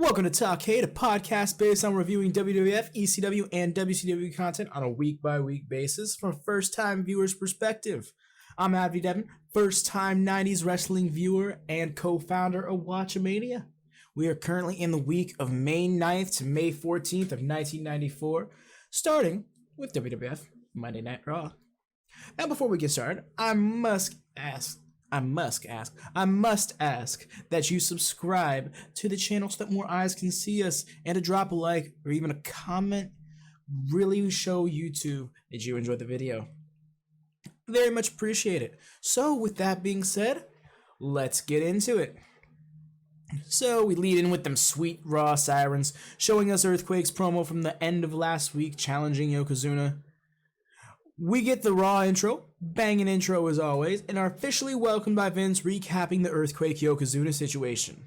Welcome to Talkkcade, a podcast based on reviewing WWF, ECW, and WCW content on a week-by-week basis from a first-time viewer's perspective. I'm AdvyDeven, first-time 90s wrestling viewer and co-founder of WatchaMania. We are currently in the week of May 9th to May 14th of 1994, starting with WWF Monday Night Raw. Now, before we get started, I must ask that you subscribe to the channel so that more eyes can see us, and to drop a like or even a comment really show YouTube that you enjoyed the video. Very much appreciate it. So with that being said, let's get into it. So we lead in with them sweet Raw sirens showing us Earthquake's promo from the end of last week challenging Yokozuna. We get the Raw intro, banging intro as always, and are officially welcomed by Vince recapping the Earthquake Yokozuna situation.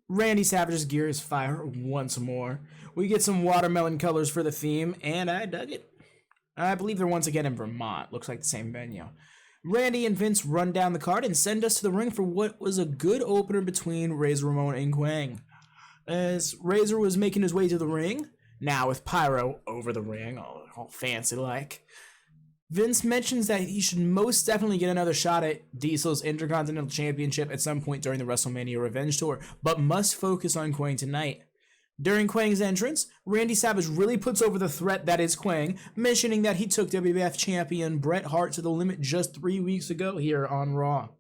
Randy Savage's gear is fire once more. We get some watermelon colors for the theme, and I dug it. I believe they're once again in Vermont, looks like the same venue. Randy and Vince run down the card and send us to the ring for what was a good opener between Razor Ramon and Kwang. As Razor was making his way to the ring, now with Pyro over the ring, all fancy like, Vince mentions that he should most definitely get another shot at Diesel's Intercontinental Championship at some point during the WrestleMania Revenge Tour, but must focus on Kwang tonight. During Kwang's entrance, Randy Savage really puts over the threat that is Kwang, mentioning that he took WWF champion Bret Hart to the limit just 3 weeks ago here on Raw.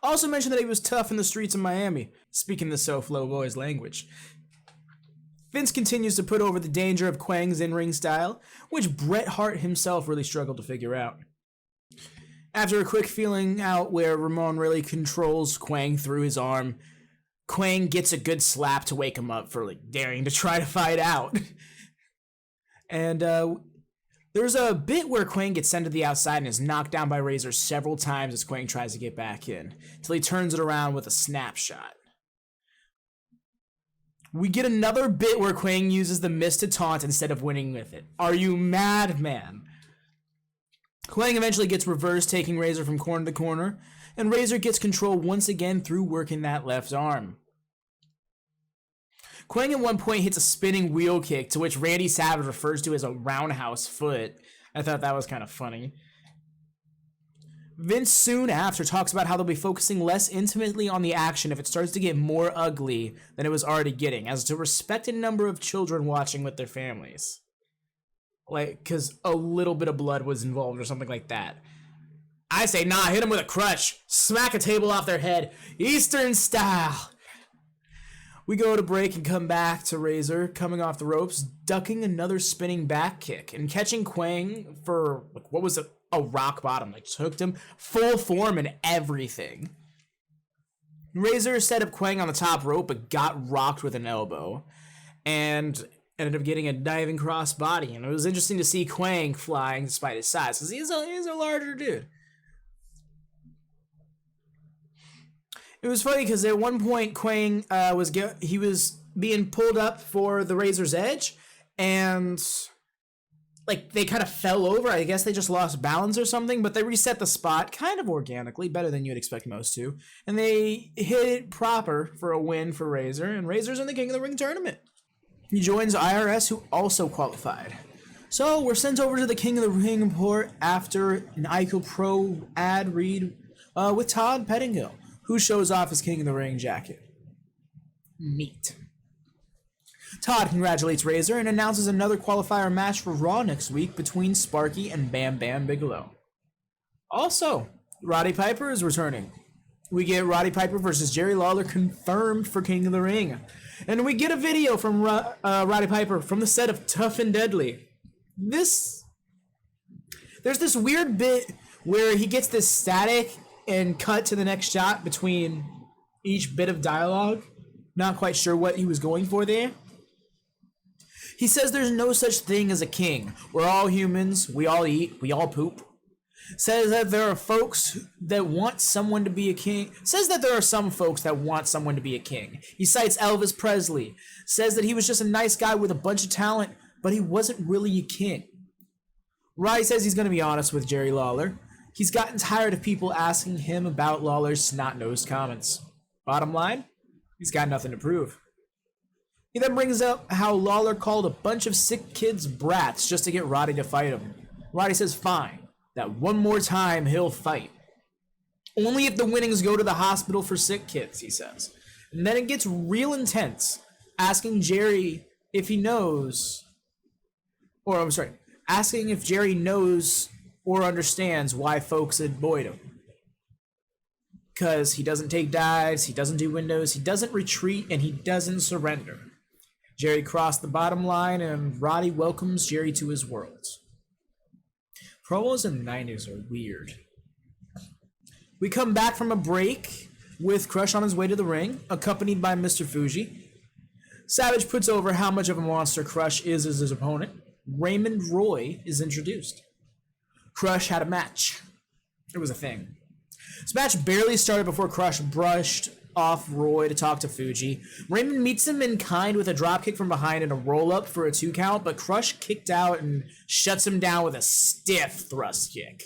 Also mentioned that he was tough in the streets of Miami, speaking the SoFlo boys language. Vince continues to put over the danger of Kwang's in-ring style, which Bret Hart himself really struggled to figure out. After a quick feeling out where Ramon really controls Kwang through his arm, Kwang gets a good slap to wake him up for daring to try to fight out. And there's a bit where Kwang gets sent to the outside and is knocked down by Razor several times as Kwang tries to get back in, till he turns it around with a snapshot. We get another bit where Kwang uses the mist to taunt instead of winning with it. Are you mad, man? Kwang eventually gets reversed, taking Razor from corner to corner, and Razor gets control once again through working that left arm. Kwang at one point hits a spinning wheel kick, to which Randy Savage refers to as a roundhouse foot. I thought that was kind of funny. Vince soon after talks about how they'll be focusing less intimately on the action if it starts to get more ugly than it was already getting, as to respect a number of children watching with their families. Because a little bit of blood was involved or something like that. I say, nah, hit him with a crutch. Smack a table off their head. Eastern style. We go to break and come back to Razor, coming off the ropes, ducking another spinning back kick, and catching Kwang for, what was it? A rock bottom, hooked him full form and everything. Razor set up Kwang on the top rope, but got rocked with an elbow, and ended up getting a diving cross body. And it was interesting to see Kwang flying despite his size, because he's a larger dude. It was funny because at one point Kwang was being pulled up for the Razor's Edge, and they kind of fell over. I guess they just lost balance or something, but they reset the spot kind of organically, better than you'd expect most to. And they hit it proper for a win for Razor, and Razor's in the King of the Ring tournament. He joins IRS, who also qualified. So we're sent over to the King of the Ring port after an ICO Pro ad read with Todd Pettingill, who shows off his King of the Ring jacket. Neat. Todd congratulates Razor and announces another qualifier match for Raw next week between Sparky and Bam Bam Bigelow. Also, Roddy Piper is returning. We get Roddy Piper versus Jerry Lawler confirmed for King of the Ring. And we get a video from Roddy Piper from the set of Tough and Deadly. There's this weird bit where he gets this static and cut to the next shot between each bit of dialogue. Not quite sure what he was going for there. He says there's no such thing as a king. We're all humans, we all eat, we all poop. Says that there are folks that want someone to be a king. Says that there are some folks that want someone to be a king. He cites Elvis Presley. Says that he was just a nice guy with a bunch of talent, but he wasn't really a king. Roddy says he's going to be honest with Jerry Lawler. He's gotten tired of people asking him about Lawler's snot-nosed comments. Bottom line, He's got nothing to prove. He then brings up how Lawler called a bunch of sick kids brats just to get Roddy to fight him. Roddy says fine, that one more time he'll fight. Only if the winnings go to the hospital for sick kids, he says. And then it gets real intense, asking Jerry if he knows, asking if Jerry knows or understands why folks avoid him. Because he doesn't take dives, he doesn't do windows, he doesn't retreat, and he doesn't surrender. Jerry crossed the bottom line, and Roddy welcomes Jerry to his world. Promos in the 90s are weird. We come back from a break with Crush on his way to the ring, accompanied by Mr. Fuji. Savage puts over how much of a monster Crush is as his opponent. Raymond Roy is introduced. Crush had a match. It was a thing. This match barely started before Crush brushed off Roy to talk to Fuji. Raymond meets him in kind with a dropkick from behind and a roll-up for a 2 count, but Crush kicked out and shuts him down with a stiff thrust kick.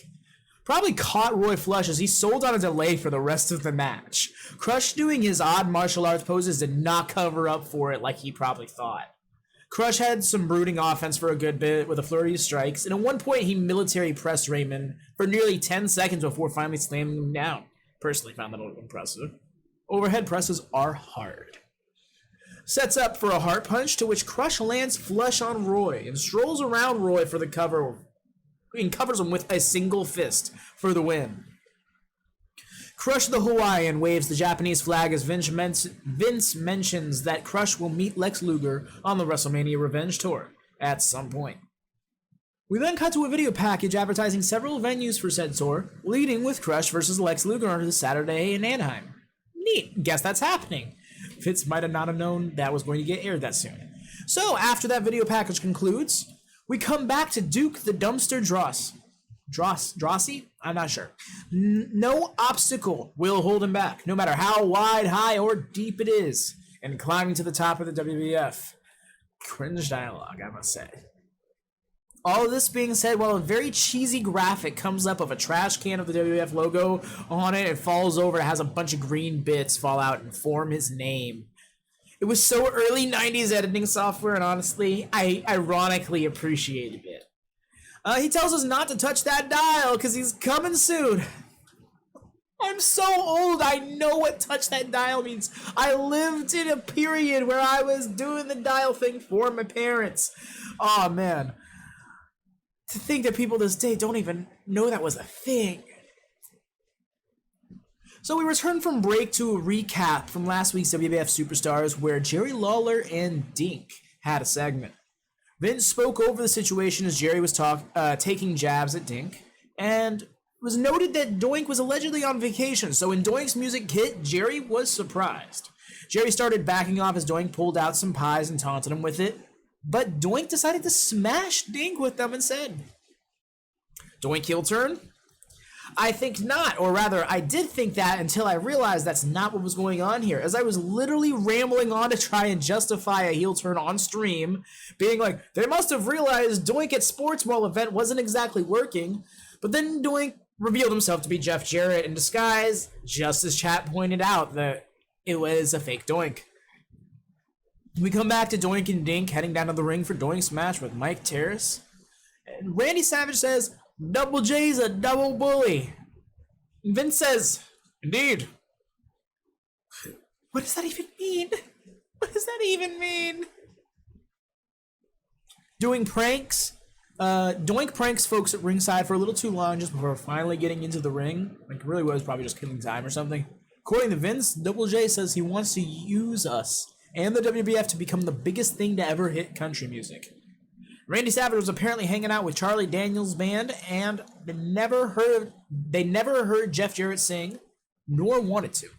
Probably caught Roy flush as he sold on a delay for the rest of the match. Crush doing his odd martial arts poses did not cover up for it like he probably thought. Crush had some brooding offense for a good bit with a flurry of strikes, and at one point he military pressed Raymond for nearly 10 seconds before finally slamming him down. Personally found that a little impressive. Overhead presses are hard. Sets up for a heart punch, to which Crush lands flush on Roy and strolls around Roy for the cover and covers him with a single fist for the win. Crush the Hawaiian waves the Japanese flag as Vince mentions that Crush will meet Lex Luger on the WrestleMania Revenge Tour at some point. We then cut to a video package advertising several venues for said tour, leading with Crush versus Lex Luger on the Saturday in Anaheim. Neat, guess that's happening. Fitz might have not have known that was going to get aired that soon. So after that video package concludes, we come back to Duke the Dumpster Drossy? I'm not sure. No obstacle will hold him back, no matter how wide, high, or deep it is, and climbing to the top of the WWF. Cringe dialogue, I must say. All of this being said, while a very cheesy graphic comes up of a trash can of the WWF logo on it, it falls over, it has a bunch of green bits fall out and form his name. It was so early 90s editing software, and honestly, I ironically appreciated it. He tells us not to touch that dial because he's coming soon. I'm so old, I know what touch that dial means. I lived in a period where I was doing the dial thing for my parents. Oh man. To think that people this day don't even know that was a thing. So we return from break to a recap from last week's WWF Superstars where Jerry Lawler and Dink had a segment. Vince spoke over the situation as Jerry was taking jabs at Dink, and it was noted that Doink was allegedly on vacation, so when Doink's music hit, Jerry was surprised. Jerry started backing off as Doink pulled out some pies and taunted him with it, but Doink decided to smash Dink with them instead. Doink heel turn? I think not, or rather, I did think that until I realized that's not what was going on here, as I was literally rambling on to try and justify a heel turn on stream, being like, they must have realized Doink at Sports Mall event wasn't exactly working, but then Doink revealed himself to be Jeff Jarrett in disguise, just as chat pointed out that it was a fake Doink. We come back to Doink and Dink heading down to the ring for Doink's match with Mike Terrace, and Randy Savage says, Double J's a double bully. And Vince says, indeed. What does that even mean? What does that even mean? Doing pranks. Doink pranks folks at ringside for a little too long just before finally getting into the ring. Like, it really was probably just killing time or something. According to Vince, Double J says he wants to use us and the WWF to become the biggest thing to ever hit country music. Randy Savage was apparently hanging out with Charlie Daniels' band, and they never heard Jeff Jarrett sing, nor wanted to.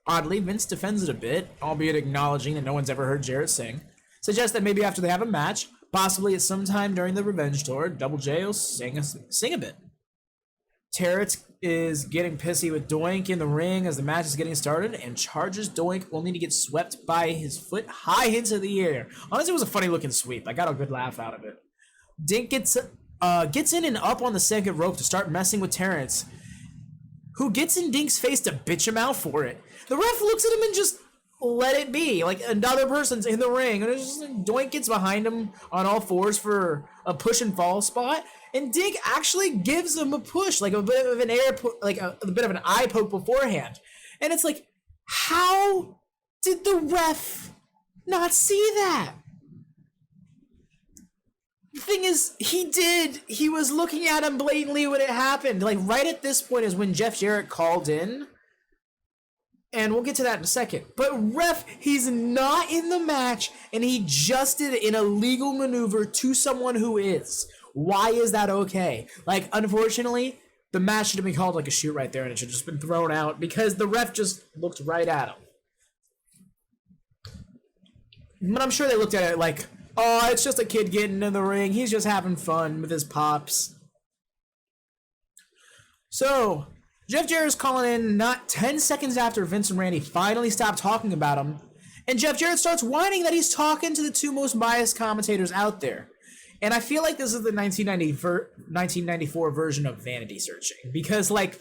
Oddly, Vince defends it a bit, albeit acknowledging that no one's ever heard Jarrett sing. Suggests that maybe after they have a match, possibly at some time during the Revenge Tour, Double J will sing a bit. Terrace is getting pissy with Doink in the ring as the match is getting started and charges Doink only to get swept by his foot high into the air. Honestly, it was a funny looking sweep. I got a good laugh out of it. Dink gets in and up on the second rope to start messing with Terrace, who gets in Dink's face to bitch him out for it. The ref looks at him and just let it be. Like, another person's in the ring, and it's just like Doink gets behind him on all fours for a push and fall spot, and Dink actually gives him a push, like a bit of an a bit of an eye poke beforehand. And it's like, how did the ref not see that? The thing is, he did. He was looking at him blatantly when it happened. Like, right at this point is when Jeff Jarrett called in. And we'll get to that in a second. But ref, he's not in the match, and he just did an illegal maneuver to someone who is. Why is that okay? Like, unfortunately, the match should have been called like a shoot right there, and it should have just been thrown out because the ref just looked right at him. But I'm sure they looked at it like, oh, it's just a kid getting in the ring. He's just having fun with his pops. So, Jeff Jarrett's calling in not 10 seconds after Vince and Randy finally stopped talking about him, and Jeff Jarrett starts whining that he's talking to the two most biased commentators out there. And I feel like this is the 1994 version of vanity searching, because like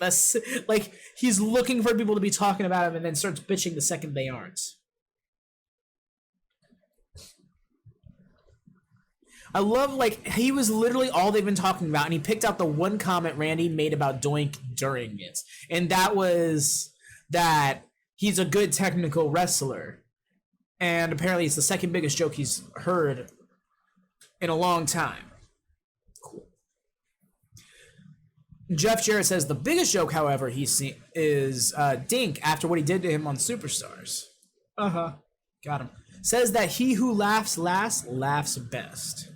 he's looking for people to be talking about him and then starts bitching the second they aren't. I love, like, he was literally all they've been talking about, and he picked out the one comment Randy made about Doink during it, and that was that he's a good technical wrestler, and apparently it's the second biggest joke he's heard in a long time. Cool. Jeff Jarrett says the biggest joke, however, he's seen is Dink after what he did to him on Superstars. Got him. Says that he who laughs last laughs best.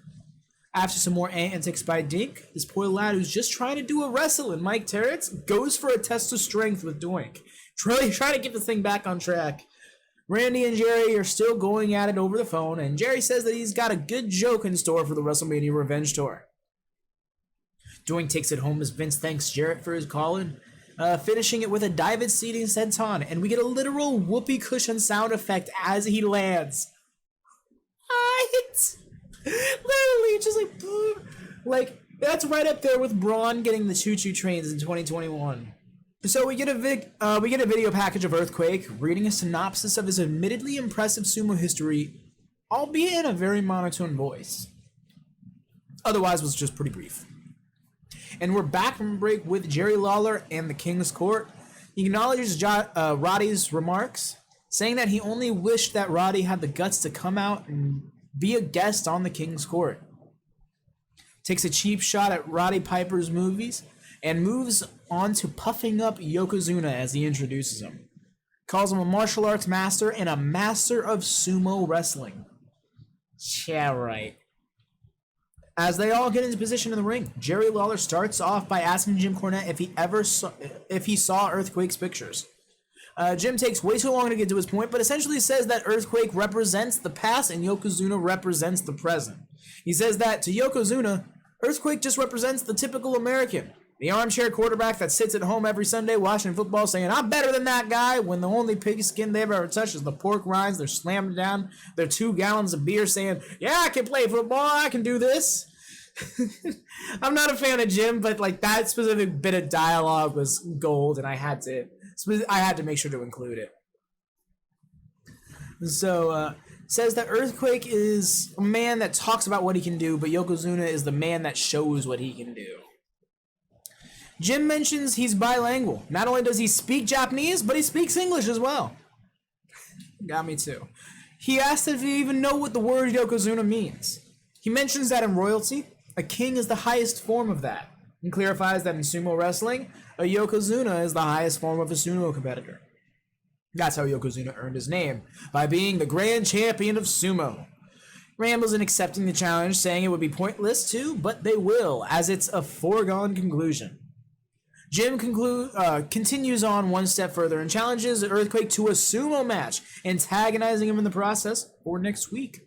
After some more antics by Dink, this poor lad who's just trying to do a wrestle in Mike Terrace goes for a test of strength with Doink, trying to get the thing back on track. Randy and Jerry are still going at it over the phone, and Jerry says that he's got a good joke in store for the WrestleMania Revenge Tour. Doink takes it home as Vince thanks Jarrett for his call-in, finishing it with a dive seating senton, and we get a literal whoopee cushion sound effect as he lands. What? Literally, just like that's right up there with Braun getting the choo-choo trains in 2021. So we get a video package of Earthquake reading a synopsis of his admittedly impressive sumo history, albeit in a very monotone voice. Otherwise, was just pretty brief. And we're back from break with Jerry Lawler and the King's Court. He acknowledges Roddy's remarks, saying that he only wished that Roddy had the guts to come out and be a guest on the King's Court. Takes a cheap shot at Roddy Piper's movies and moves on to puffing up Yokozuna as he introduces him. Calls him a martial arts master and a master of sumo wrestling. Yeah, right. As they all get into position in the ring, Jerry Lawler starts off by asking Jim Cornette if he saw Earthquake's pictures. Jim takes way too long to get to his point, but essentially says that Earthquake represents the past and Yokozuna represents the present. He says that to Yokozuna, Earthquake just represents the typical American, the armchair quarterback that sits at home every Sunday watching football saying, I'm better than that guy, when the only pigskin they've ever touched is the pork rinds. They're slamming down their 2 gallons of beer saying, yeah, I can play football, I can do this. I'm not a fan of Jim, but like that specific bit of dialogue was gold, and I had to make sure to include it. So, says that Earthquake is a man that talks about what he can do, but Yokozuna is the man that shows what he can do. Jim mentions he's bilingual. Not only does he speak Japanese, but he speaks English as well. Got me too. He asks if he even know what the word Yokozuna means. He mentions that in royalty, a king is the highest form of that, and clarifies that in sumo wrestling, a Yokozuna is the highest form of a sumo competitor. That's how Yokozuna earned his name, by being the grand champion of sumo. Rambles in accepting the challenge, saying it would be pointless to, but they will, as it's a foregone conclusion. Jim continues on one step further and challenges Earthquake to a sumo match, antagonizing him in the process for next week.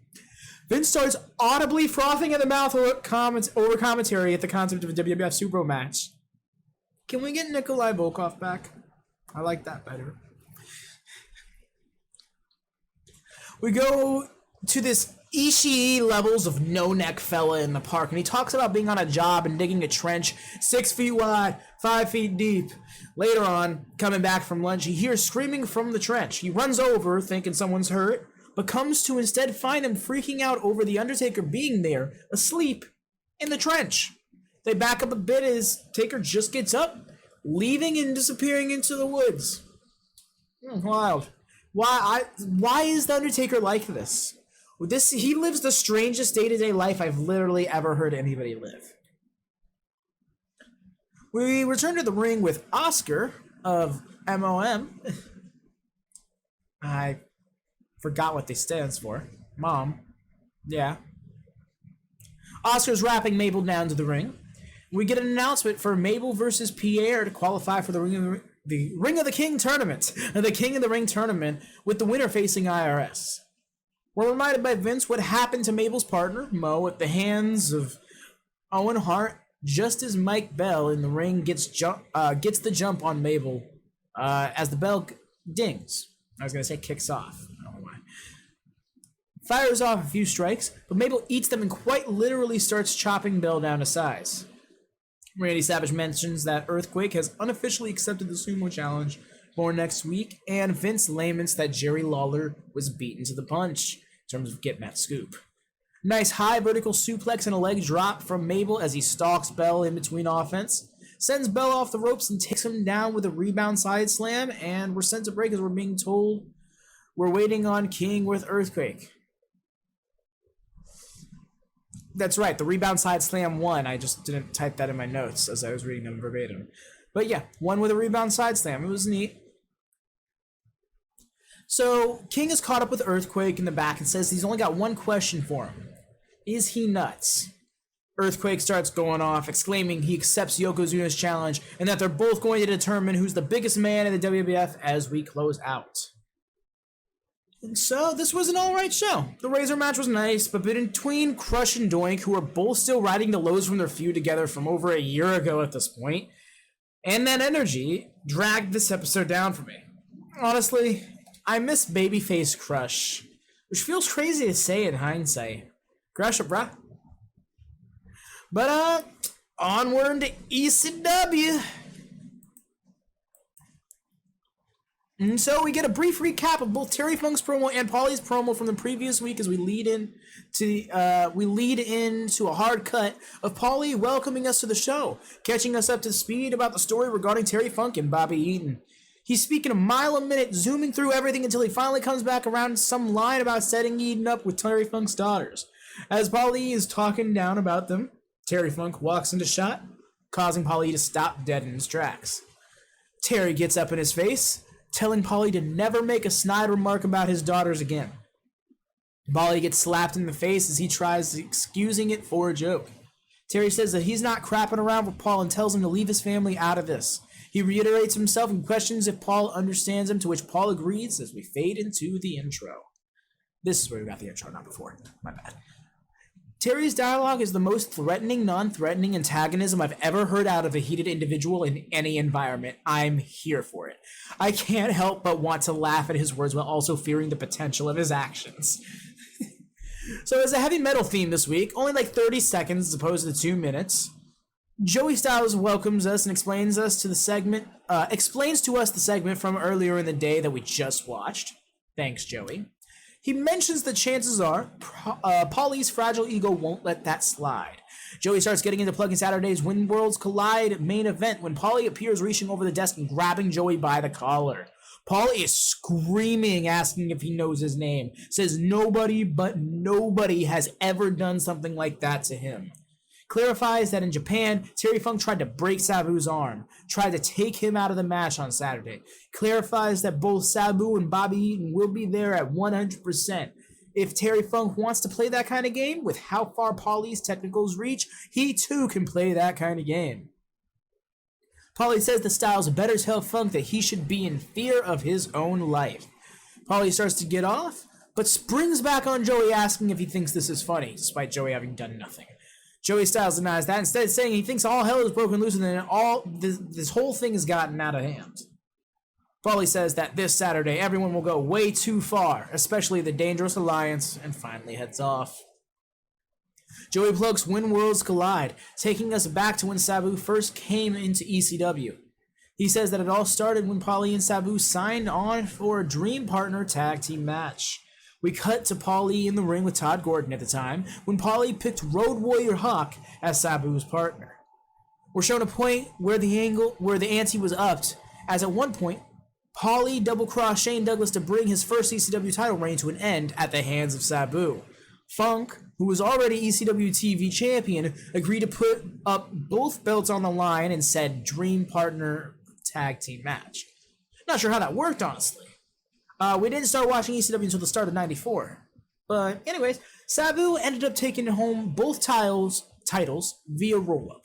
Vince starts audibly frothing at the mouth over commentary at the concept of a WWF Super match. Can we get Nikolai Volkov back? I like that better. We go to this Ishii levels of no-neck fella in the park, and he talks about being on a job and digging a trench 6 feet wide, 5 feet deep. Later on, coming back from lunch, he hears screaming from the trench. He runs over, thinking someone's hurt, but comes to instead find him freaking out over the Undertaker being there, asleep, in the trench. They back up a bit as Taker just gets up, leaving and disappearing into the woods. Wild. Why is the Undertaker like this? He lives the strangest day-to-day life I've literally ever heard anybody live. We return to the ring with Oscar of MOM. I forgot what they stands for. Mom. Yeah. Oscar's wrapping Mable down to the ring. We get an announcement for Mable versus Pierre to qualify for the Ring of the King tournament. The King of the Ring tournament, with the winner facing IRS. We're reminded by Vince what happened to Mabel's partner, Mo, at the hands of Owen Hart, just as Mike Bell in the ring gets the jump on Mable as the bell dings. I was going to say kicks off. I don't know why. Fires off a few strikes, but Mable eats them and quite literally starts chopping Bell down to size. Randy Savage mentions that Earthquake has unofficially accepted the Sumo Challenge for next week, and Vince laments that Jerry Lawler was beaten to the punch in terms of getting that scoop. Nice high vertical suplex and a leg drop from Mable as he stalks Bell in between offense. Sends Bell off the ropes and takes him down with a rebound side slam, and we're sent to break as we're being told we're waiting on King with Earthquake. That's right, the rebound side slam won. I just didn't type that in my notes as I was reading them verbatim. But yeah, one with a rebound side slam. It was neat. So, King is caught up with Earthquake in the back and says he's only got one question for him. Is he nuts? Earthquake starts going off, exclaiming he accepts Yokozuna's challenge and that they're both going to determine who's the biggest man in the WWF as we close out. And so, this was an alright show. The Razor match was nice, but between Crush and Doink, who are both still riding the lows from their feud together from over a year ago at this point, and that energy dragged this episode down for me. Honestly, I miss babyface Crush, which feels crazy to say in hindsight. Crush it, bruh. But, onward to ECW. And so we get a brief recap of both Terry Funk's promo and Paulie's promo from the previous week as we lead into a hard cut of Paulie welcoming us to the show, catching us up to speed about the story regarding Terry Funk and Bobby Eaton. He's speaking a mile a minute, zooming through everything until he finally comes back around to some line about setting Eaton up with Terry Funk's daughters. As Paulie is talking down about them, Terry Funk walks into shot, causing Paulie to stop dead in his tracks. Terry gets up in his face, telling Paulie to never make a snide remark about his daughters again. Paulie gets slapped in the face as he tries excusing it for a joke. Terry says that he's not crapping around with Paul and tells him to leave his family out of this. He reiterates himself and questions if Paul understands him, to which Paul agrees as we fade into the intro. This is where we got the intro, not before. My bad. Terry's dialogue is the most threatening, non-threatening antagonism I've ever heard out of a heated individual in any environment. I'm here for it. I can't help but want to laugh at his words while also fearing the potential of his actions. So as a heavy metal theme this week, only like 30 seconds as opposed to 2 minutes, Joey Styles welcomes us and explains to us the segment from earlier in the day that we just watched. Thanks, Joey. He mentions that chances are Paulie's fragile ego won't let that slide. Joey starts getting into plugging Saturday's When Worlds Collide main event when Paulie appears reaching over the desk and grabbing Joey by the collar. Paulie is screaming, asking if he knows his name. Says nobody but nobody has ever done something like that to him. Clarifies that in Japan, Terry Funk tried to break Sabu's arm, tried to take him out of the match on Saturday. Clarifies that both Sabu and Bobby Eaton will be there at 100%. If Terry Funk wants to play that kind of game, with how far Paulie's technicals reach, he too can play that kind of game. Paulie says the Styles better tell Funk that he should be in fear of his own life. Paulie starts to get off, but springs back on Joey asking if he thinks this is funny, despite Joey having done nothing. Joey Styles denies that, instead saying he thinks all hell is broken loose and then this whole thing has gotten out of hand. Paulie says that this Saturday everyone will go way too far, especially the Dangerous Alliance, and finally heads off. Joey plugs When Worlds Collide, taking us back to when Sabu first came into ECW. He says that it all started when Paulie and Sabu signed on for a Dream Partner tag team match. We cut to Paulie in the ring with Todd Gordon at the time, when Paulie picked Road Warrior Hawk as Sabu's partner. We're shown a point where the ante was upped, as at one point, Paulie double-crossed Shane Douglas to bring his first ECW title reign to an end at the hands of Sabu. Funk, who was already ECW TV champion, agreed to put up both belts on the line and said Dream Partner tag team match. Not sure how that worked, honestly. We didn't start watching ECW until the start of '94. But anyways, Sabu ended up taking home both titles via roll-up.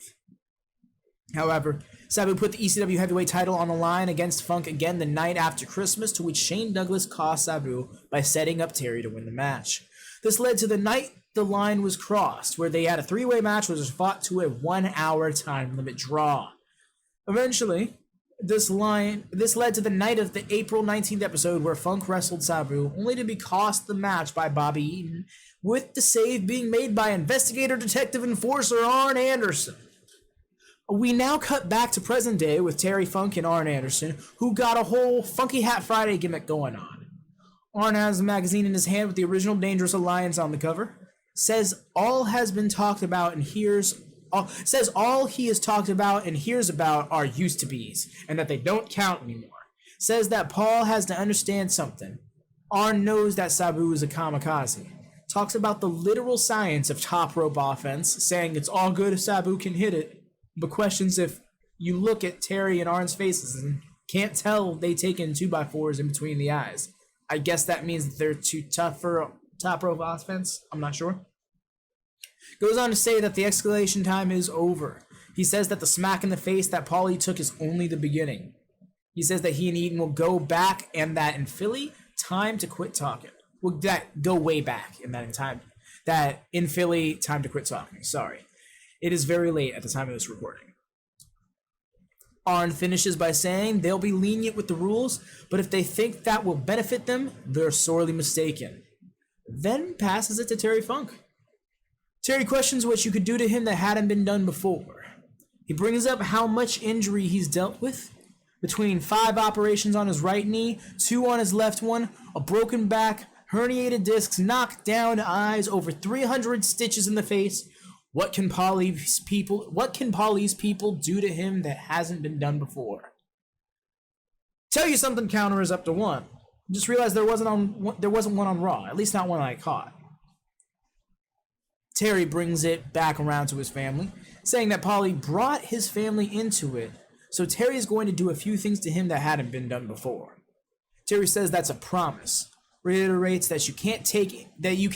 However, Sabu put the ECW heavyweight title on the line against Funk again the night after Christmas, to which Shane Douglas cost Sabu by setting up Terry to win the match. This led to the night the line was crossed, where they had a three-way match which was fought to a 1-hour time limit draw. Eventually, this led to the night of the April 19th episode where Funk wrestled Sabu, only to be cost the match by Bobby Eaton, with the save being made by investigator detective enforcer Arn Anderson. We now cut back to present day with Terry Funk and Arn Anderson, who got a whole Funky Hat Friday gimmick going on. Arn has a magazine in his hand with the original Dangerous Alliance on the cover. Says all he has talked about and hears about are used-to-bes, and that they don't count anymore. Says that Paul has to understand something. Arn knows that Sabu is a kamikaze. Talks about the literal science of top rope offense, saying it's all good if Sabu can hit it, but questions if you look at Terry and Arn's faces and can't tell they taken 2x4s in between the eyes. I guess that means that they're too tough for top rope offense. I'm not sure. Goes on to say that the escalation time is over. He says that the smack in the face that Paulie took is only the beginning. He says that he and Eaton will go back, and that in Philly, time to quit talking. Well, that go way back in that in time. That in Philly, time to quit talking. Sorry. It is very late at the time of this recording. Arn finishes by saying they'll be lenient with the rules, but if they think that will benefit them, they're sorely mistaken. Then passes it to Terry Funk. Terry questions what you could do to him that hadn't been done before. He brings up how much injury he's dealt with. Between 5 operations on his right knee, 2 on his left one, a broken back, herniated discs, knocked down eyes, over 300 stitches in the face. What can Paulie's people do to him that hasn't been done before? Tell you something counter is up to 1. Just realized there wasn't one on Raw, at least not one I caught. Terry brings it back around to his family, saying that Paulie brought his family into it, so Terry is going to do a few things to him that hadn't been done before. Terry says that's a promise. Reiterates that you can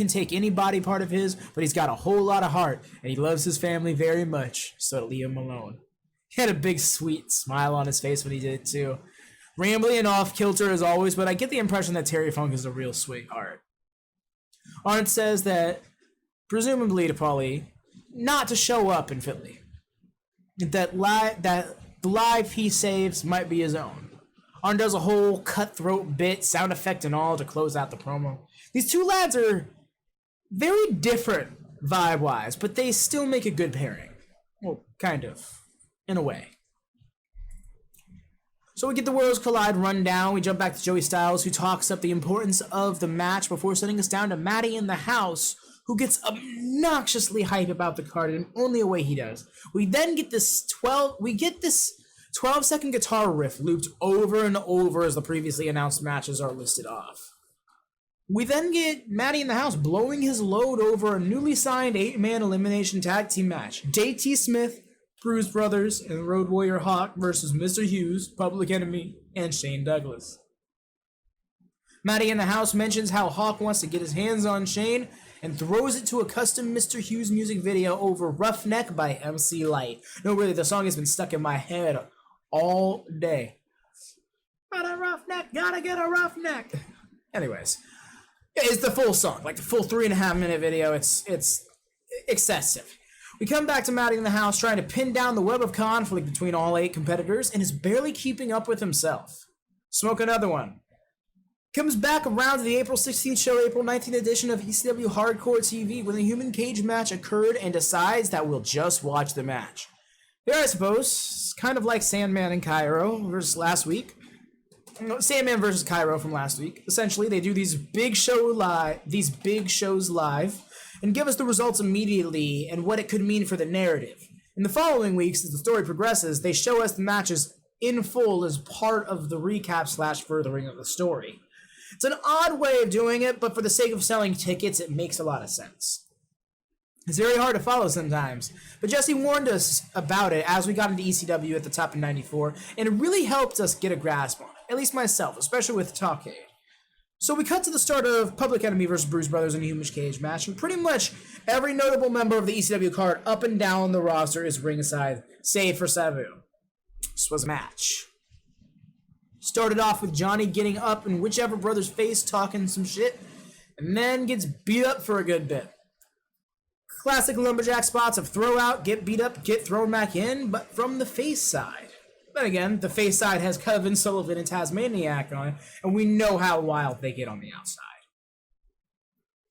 take any body part of his, but he's got a whole lot of heart, and he loves his family very much, so leave him alone. He had a big sweet smile on his face when he did it too. Rambling and off kilter as always, but I get the impression that Terry Funk is a real sweetheart. Arn says that, presumably to Paulie, not to show up in Philly. That the life he saves might be his own. Arn does a whole cutthroat bit, sound effect and all, to close out the promo. These two lads are very different vibe-wise, but they still make a good pairing. Well, kind of, in a way. So we get the Worlds Collide rundown. We jump back to Joey Styles, who talks up the importance of the match before sending us down to Matty in the house, who gets obnoxiously hype about the card in only a way he does. We then get this 12-second guitar riff looped over and over as the previously announced matches are listed off. We then get Matty in the house blowing his load over a newly signed 8-man elimination tag team match. JT Smith, Bruise Brothers, and Road Warrior Hawk versus Mr. Hughes, Public Enemy, and Shane Douglas. Matty in the house mentions how Hawk wants to get his hands on Shane and throws it to a custom Mr. Hughes music video over Roughneck by MC Light. No, really, the song has been stuck in my head all day. Got a roughneck, gotta get a roughneck. Anyways, it's the full song, like the full 3.5-minute video. It's excessive. We come back to Matty in the house trying to pin down the web of conflict between all 8 competitors and is barely keeping up with himself. Smoke another one. Comes back around to the April 16th show, April 19th edition of ECW Hardcore TV, when the human cage match occurred, and decides that we'll just watch the match. There, I suppose, it's kind of like Sandman and Cairo versus last week. Sandman versus Cairo from last week. Essentially, they do these big shows live, and give us the results immediately and what it could mean for the narrative. In the following weeks, as the story progresses, they show us the matches in full as part of the recap / furthering of the story. It's an odd way of doing it, but for the sake of selling tickets, it makes a lot of sense. It's very hard to follow sometimes, but Jesse warned us about it as we got into ECW at the top of 94, and it really helped us get a grasp on it, at least myself, especially with Talkkcade. So we cut to the start of Public Enemy vs. Bruise Brothers in a human cage match, and pretty much every notable member of the ECW card up and down the roster is ringside, save for Sabu. This was a match. Started off with Johnny getting up in whichever brother's face, talking some shit, and then gets beat up for a good bit. Classic lumberjack spots of throw out, get beat up, get thrown back in, but from the face side. Then again, the face side has Kevin, Sullivan, and Tasmaniac on it, and we know how wild they get on the outside.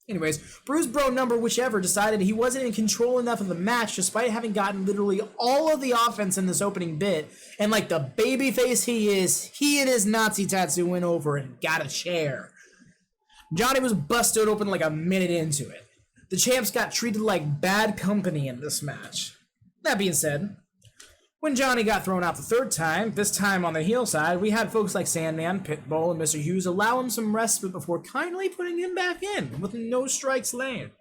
Anyways, Bruise Bro number whichever decided he wasn't in control enough of the match despite having gotten literally all of the offense in this opening bit, and like the babyface he is, he and his Nazi tattoo went over and got a chair. Johnny was busted open like a minute into it. The champs got treated like bad company in this match. That being said, when Johnny got thrown out the third time, this time on the heel side, we had folks like Sandman, Pitbull, and Mr. Hughes allow him some respite before kindly putting him back in, with no strikes landed.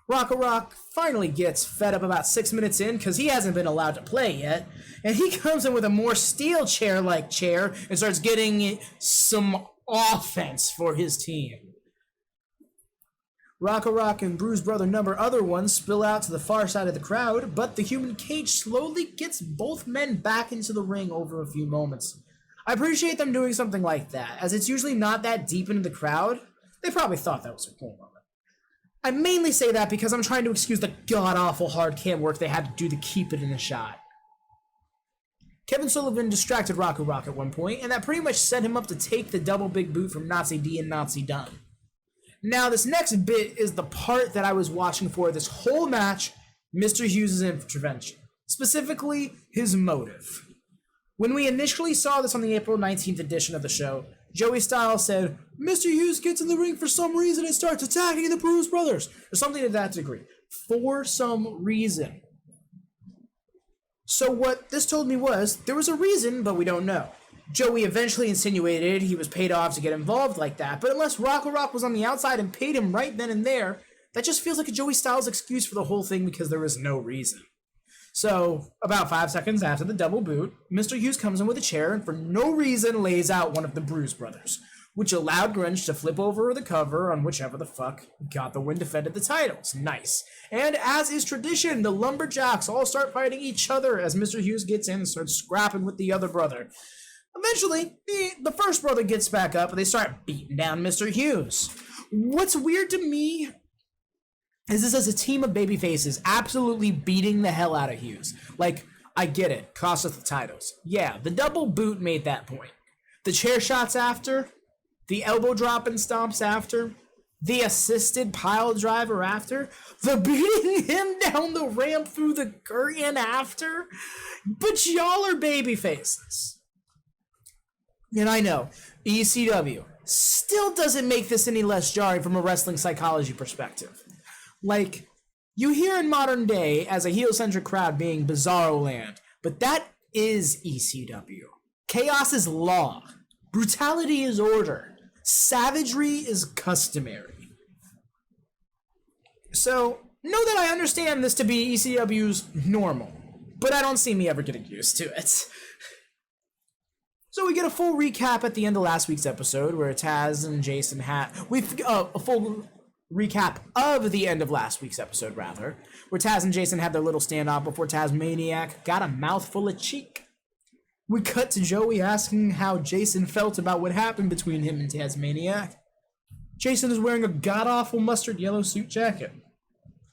Rock finally gets fed up about 6 minutes in, because he hasn't been allowed to play yet, and he comes in with a more steel chair-like chair and starts getting some offense for his team. Rock and Bruise Brother number other ones spill out to the far side of the crowd, but the human cage slowly gets both men back into the ring over a few moments. I appreciate them doing something like that, as it's usually not that deep into the crowd. They probably thought that was a cool moment. I mainly say that because I'm trying to excuse the god-awful hard cam work they had to do to keep it in the shot. Kevin Sullivan distracted Rock at one point, and that pretty much set him up to take the double big boot from Nazi D and Nazi Dunn. Now, this next bit is the part that I was watching for this whole match, Mr. Hughes' intervention. Specifically, his motive. When we initially saw this on the April 19th edition of the show, Joey Styles said, Mr. Hughes gets in the ring for some reason and starts attacking the Bruise Brothers, or something to that degree. For some reason. So what this told me was, there was a reason, but we don't know. Joey eventually insinuated he was paid off to get involved like that, but unless Rock was on the outside and paid him right then and there, that just feels like a Joey Styles excuse for the whole thing because there was no reason. So, about 5 seconds after the double boot, Mr. Hughes comes in with a chair and for no reason lays out one of the Bruise Brothers, which allowed Grunge to flip over the cover on whichever the fuck got the win, defended the titles. Nice. And as is tradition, the Lumberjacks all start fighting each other as Mr. Hughes gets in and starts scrapping with the other brother. Eventually, the first brother gets back up and they start beating down Mr. Hughes. What's weird to me is this as a team of babyfaces absolutely beating the hell out of Hughes. Like, I get it, cost us the titles. Yeah, the double boot made that point. The chair shots after, the elbow drop and stomps after, the assisted pile driver after, the beating him down the ramp through the curtain after. But y'all are babyfaces. And I know, ECW still doesn't make this any less jarring from a wrestling psychology perspective. Like, you hear in modern day as a heel-centric crowd being Bizarro Land, but that is ECW. Chaos is law. Brutality is order. Savagery is customary. So, know that I understand this to be ECW's normal, but I don't see me ever getting used to it. So we get a full recap at the end of last week's episode where Taz and Jason had... a full recap of the end of last week's episode, rather, where Taz and Jason had their little standoff before Tasmaniac got a mouthful of cheek. We cut to Joey asking how Jason felt about what happened between him and Tasmaniac. Jason is wearing a god-awful mustard yellow suit jacket.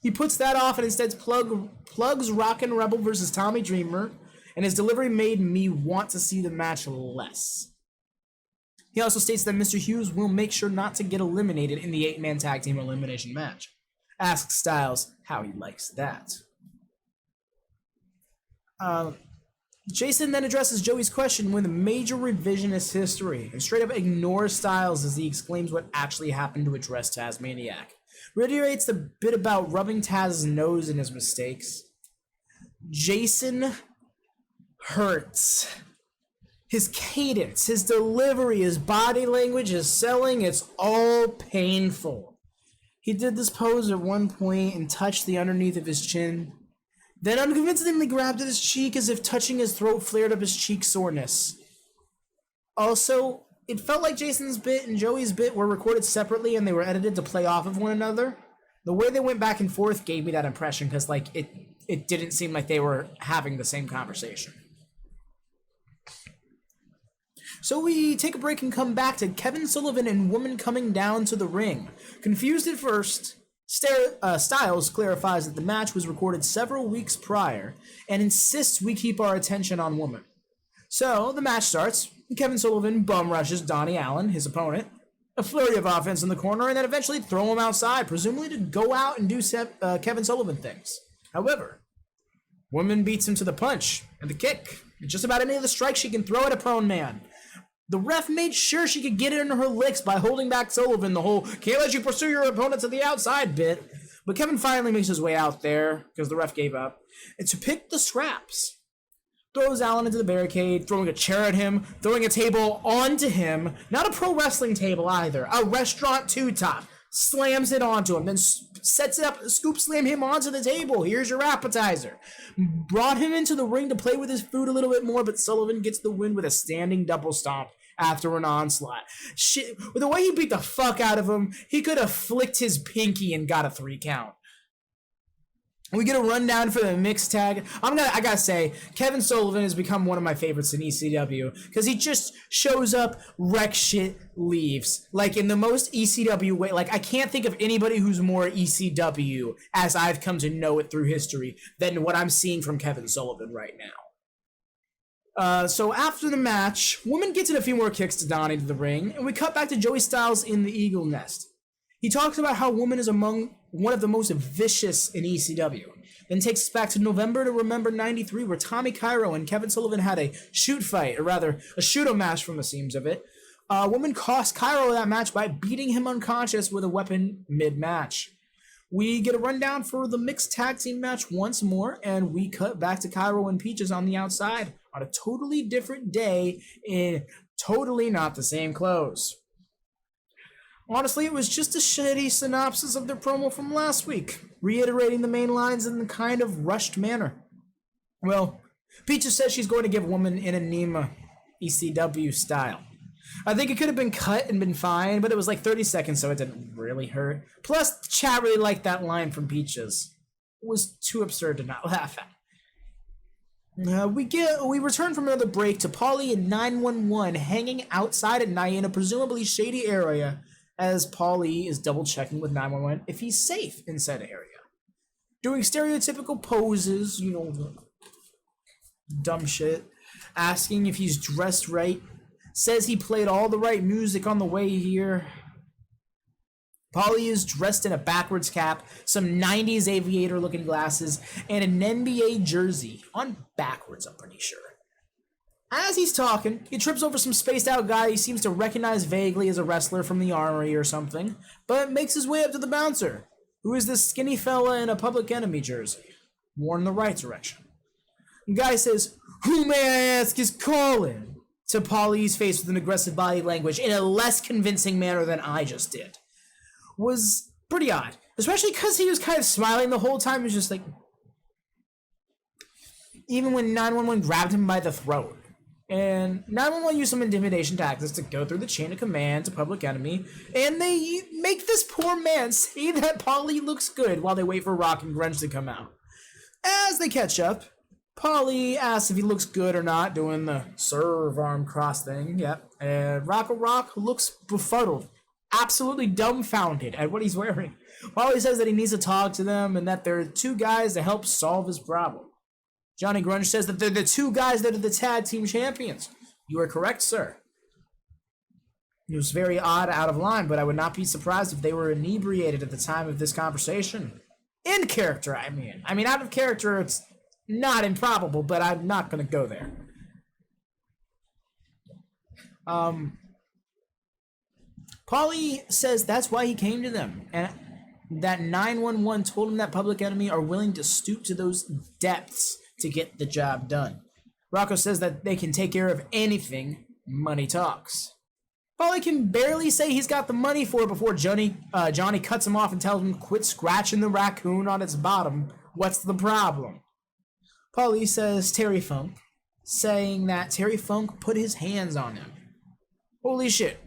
He puts that off and instead plugs Rockin' Rebel versus Tommy Dreamer, and his delivery made me want to see the match less. He also states that Mr. Hughes will make sure not to get eliminated in the 8-man tag team elimination match. Asks Styles how he likes that. Jason then addresses Joey's question with major revisionist history and straight up ignores Styles as he exclaims what actually happened to address Tasmaniac. Reiterates the bit about rubbing Taz's nose in his mistakes. Jason hurts. His cadence, his delivery, his body language, his selling, it's all painful. He did this pose at one point and touched the underneath of his chin. Then unconvincingly grabbed at his cheek as if touching his throat flared up his cheek soreness. Also, it felt like Jason's bit and Joey's bit were recorded separately and they were edited to play off of one another. The way they went back and forth gave me that impression because like it didn't seem like they were having the same conversation. So we take a break and come back to Kevin Sullivan and Woman coming down to the ring. Confused at first, Styles clarifies that the match was recorded several weeks prior and insists we keep our attention on Woman. So the match starts, and Kevin Sullivan bum rushes Donny Allen, his opponent, a flurry of offense in the corner, and then eventually throw him outside, presumably to go out and do Kevin Sullivan things. However, Woman beats him to the punch and the kick, and just about any of the strikes she can throw at a prone man. The ref made sure she could get it into her licks by holding back Sullivan, the whole can't let you pursue your opponent to the outside bit. But Kevin finally makes his way out there, because the ref gave up, and to pick the scraps. Throws Allen into the barricade, throwing a chair at him, throwing a table onto him, not a pro wrestling table either, a restaurant two-top, slams it onto him, then sets it up, scoop slam him onto the table, here's your appetizer. Brought him into the ring to play with his food a little bit more, but Sullivan gets the win with a standing double stomp after an onslaught. Shit, with the way he beat the fuck out of him, he could have flicked his pinky and got a 3 count. We get a rundown for the mixed tag. I gotta say, Kevin Sullivan has become one of my favorites in ECW because he just shows up, wrecks shit, leaves. Like in the most ECW way. Like I can't think of anybody who's more ECW as I've come to know it through history than what I'm seeing from Kevin Sullivan right now. So after the match, Woman gets in a few more kicks to Donny to the ring, and we cut back to Joey Styles in the Eagle Nest. He talks about how Woman is among one of the most vicious in ECW. Then takes us back to November to Remember 93, where Tommy Cairo and Kevin Sullivan had a shoot fight, or rather, a shoot-'em match from the seams of it. Woman cost Cairo that match by beating him unconscious with a weapon mid-match. We get a rundown for the mixed tag team match once more, and we cut back to Cairo and Peaches on the outside on a totally different day in totally not the same clothes. Honestly, it was just a shitty synopsis of their promo from last week, reiterating the main lines in the kind of rushed manner. Well, Peaches says she's going to give Woman an enema ECW style. I think it could have been cut and been fine, but it was like 30 seconds, so it didn't really hurt. Plus, the chat really liked that line from Peaches. It was too absurd to not laugh at. We return from another break to Paulie and 911 hanging outside at night in a presumably shady area, as Paulie is double-checking with 911 if he's safe in said area. Doing stereotypical poses, you know, dumb shit. Asking if he's dressed right. Says he played all the right music on the way here. Paulie is dressed in a backwards cap, some 90s aviator-looking glasses, and an NBA jersey. On backwards, I'm pretty sure. As he's talking, he trips over some spaced-out guy he seems to recognize vaguely as a wrestler from the Armory or something, but makes his way up to the bouncer, who is this skinny fella in a Public Enemy jersey, worn in the right direction. The guy says, "Who may I ask is calling?" to Paulie's face with an aggressive body language in a less convincing manner than I just did. Was pretty odd, especially because he was kind of smiling the whole time. He was just like, even when 911 grabbed him by the throat. And 911 used some intimidation tactics to go through the chain of command to Public Enemy, and they make this poor man say that Paulie looks good while they wait for Rock and Grunge to come out. As they catch up, Paulie asks if he looks good or not, doing the serve arm cross thing, yep. And Rock looks befuddled, absolutely dumbfounded at what he's wearing. Paulie says that he needs to talk to them and that there are 2 guys to help solve his problem. Johnny Grunge says that they're the 2 guys that are the tag team champions. You are correct, sir. It was very odd, out of line, but I would not be surprised if they were inebriated at the time of this conversation. In character, I mean. I mean, out of character, it's not improbable, but I'm not going to go there. Paulie says that's why he came to them, and that 911 told him that Public Enemy are willing to stoop to those depths to get the job done. Rocco says that they can take care of anything. Money talks. Paulie can barely say he's got the money for it before Johnny cuts him off and tells him, quit scratching the raccoon on its bottom. What's the problem? Paulie says Terry Funk, saying that Terry Funk put his hands on him. Holy shit.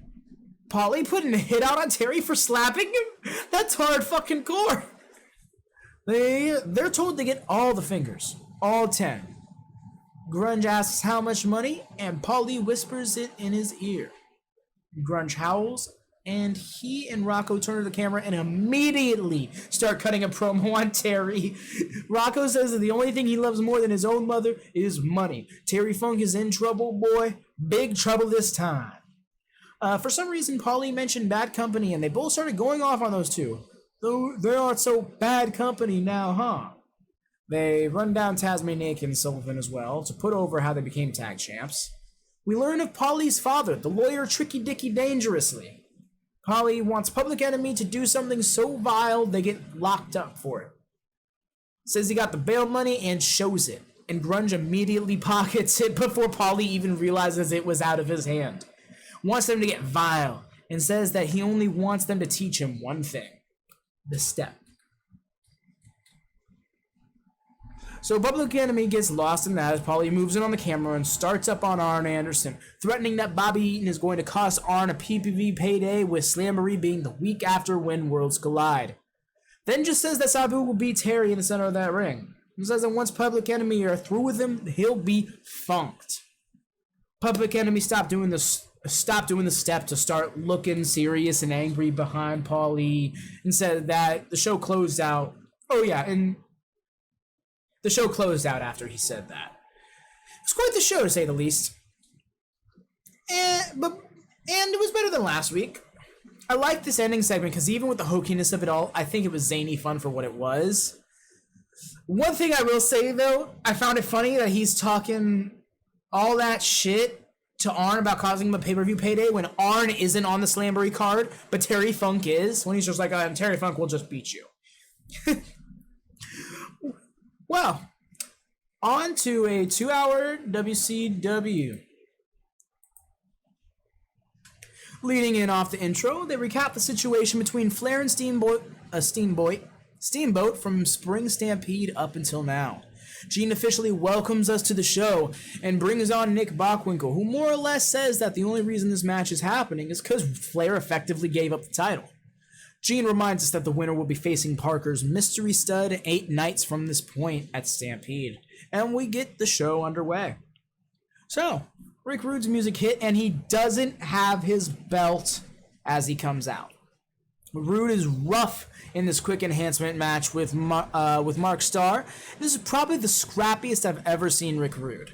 Paulie putting a hit out on Terry for slapping him? That's hard fucking core. They're told to get all the fingers. All 10. Grunge asks how much money, and Paulie whispers it in his ear. Grunge howls, and he and Rocco turn to the camera and immediately start cutting a promo on Terry. Rocco says that the only thing he loves more than his own mother is money. Terry Funk is in trouble, boy. Big trouble this time. For some reason, Paulie mentioned Bad Company, and they both started going off on those two. Though they aren't so bad company now, huh? They run down Tasmaniac and Sullivan as well to put over how they became tag champs. We learn of Paulie's father, the lawyer Tricky Dicky Dangerously. Paulie wants Public Enemy to do something so vile they get locked up for it. Says he got the bail money and shows it, and Grunge immediately pockets it before Paulie even realizes it was out of his hand. Wants them to get vile, and says that he only wants them to teach him one thing. The step. So Public Enemy gets lost in that as Paulie moves in on the camera and starts up on Arn Anderson, threatening that Bobby Eaton is going to cost Arn a PPV payday, with Slamboree being the week after when worlds collide. Then just says that Sabu will beat Terry in the center of that ring. He says that once Public Enemy are through with him, he'll be funked. Public Enemy stopped doing the step to start looking serious and angry behind Paulie, and said that the show closed out. Oh yeah, and the show closed out after he said that. It was quite the show, to say the least. And it was better than last week. I like this ending segment because even with the hokiness of it all, I think it was zany fun for what it was. One thing I will say, though, I found it funny that he's talking all that shit to Arn about causing him a pay-per-view payday when Arn isn't on the Slamboree card, but Terry Funk is. When he's just like, Terry Funk will just beat you. Well, on to a 2-hour WCW. Leading in off the intro, they recap the situation between Flair and Steamboat from Spring Stampede up until now. Gene officially welcomes us to the show and brings on Nick Bockwinkel, who more or less says that the only reason this match is happening is because Flair effectively gave up the title. Gene reminds us that the winner will be facing Parker's mystery stud 8 nights from this point at Stampede, and we get the show underway. So, Rick Rude's music hit, and he doesn't have his belt as he comes out. Rude is rough in this quick enhancement match with Mark Starr. This is probably the scrappiest I've ever seen Rick Rude.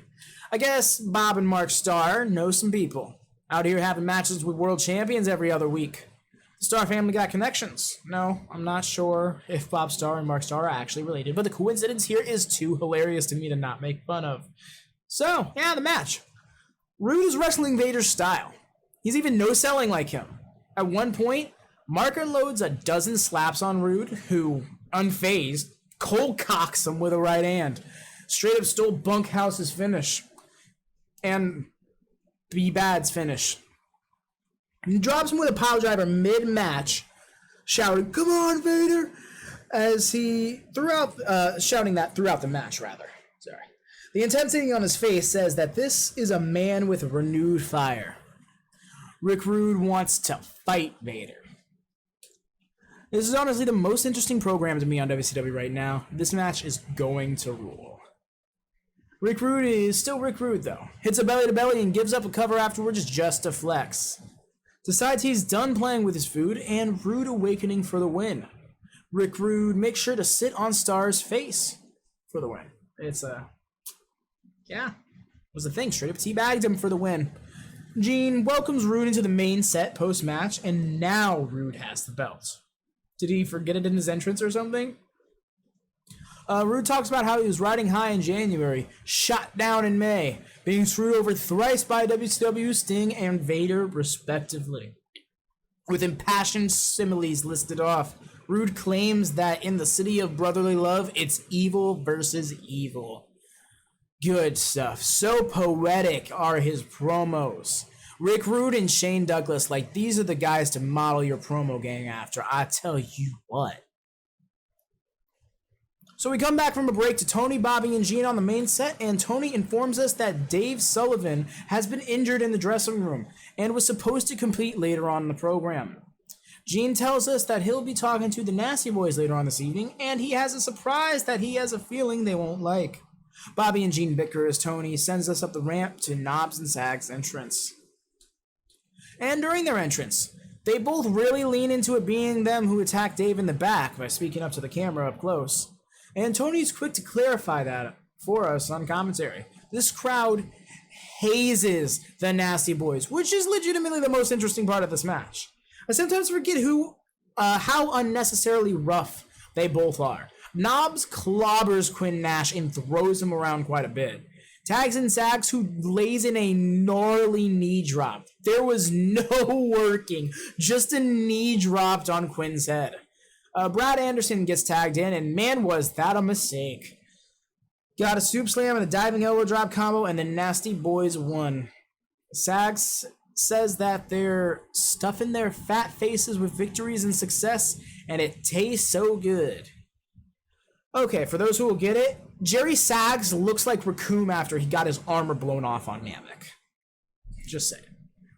I guess Bob and Mark Starr know some people. Out here having matches with world champions every other week. The Starr family got connections. No, I'm not sure if Bob Starr and Mark Starr are actually related, but the coincidence here is too hilarious to me to not make fun of. So, yeah, the match. Rude is wrestling Vader's style. He's even no-selling like him. At one point, Mark unloads a dozen slaps on Rude, who, unfazed, cold cocks him with a right hand. Straight up stole Bunkhouse's finish. And B-Bad's finish. He drops him with a pile driver mid-match, shouting, "Come on, Vader!" as he shouting that throughout the match, rather. Sorry. The intensity on his face says that this is a man with renewed fire. Rick Rude wants to fight Vader. This is honestly the most interesting program to me on WCW right now. This match is going to rule. Rick Rude is still Rick Rude, though. Hits a belly-to-belly and gives up a cover afterwards just to flex. Decides he's done playing with his food, and Rude awakening for the win. Rick Rude makes sure to sit on Starr's face for the win. It's yeah, was the thing. Straight up teabagged him for the win. Gene welcomes Rude into the main set post-match, and now Rude has the belt. Did he forget it in his entrance or something? Rude talks about how he was riding high in January, shot down in May, being screwed over thrice by WCW, Sting, and Vader, respectively. With impassioned similes listed off, Rude claims that in the city of brotherly love, it's evil versus evil. Good stuff. So poetic are his promos. Rick Rude and Shane Douglas, like, these are the guys to model your promo gang after, I tell you what. So we come back from a break to Tony, Bobby, and Gene on the main set, and Tony informs us that Dave Sullivan has been injured in the dressing room and was supposed to compete later on in the program. Gene tells us that he'll be talking to the Nasty Boys later on this evening, and he has a surprise that he has a feeling they won't like. Bobby and Gene bicker as Tony sends us up the ramp to Knobs and Sag's entrance. And during their entrance, they both really lean into it being them who attacked Dave in the back by speaking up to the camera up close. And Tony's quick to clarify that for us on commentary. This crowd hazes the Nasty Boys, which is legitimately the most interesting part of this match. I sometimes forget how unnecessarily rough they both are. Knobs clobbers Quinn Nash and throws him around quite a bit. Tags and Sags, who lays in a gnarly knee drop. There was no working, just a knee dropped on Quinn's head. Brad Anderson gets tagged in, and man, was that a mistake. Got a soup slam and a diving elbow drop combo, and the Nasty Boys won. Sags says that they're stuffing their fat faces with victories and success, and it tastes so good. Okay, for those who will get it, Jerry Sags looks like Raccoon after he got his armor blown off on Namek. Just saying.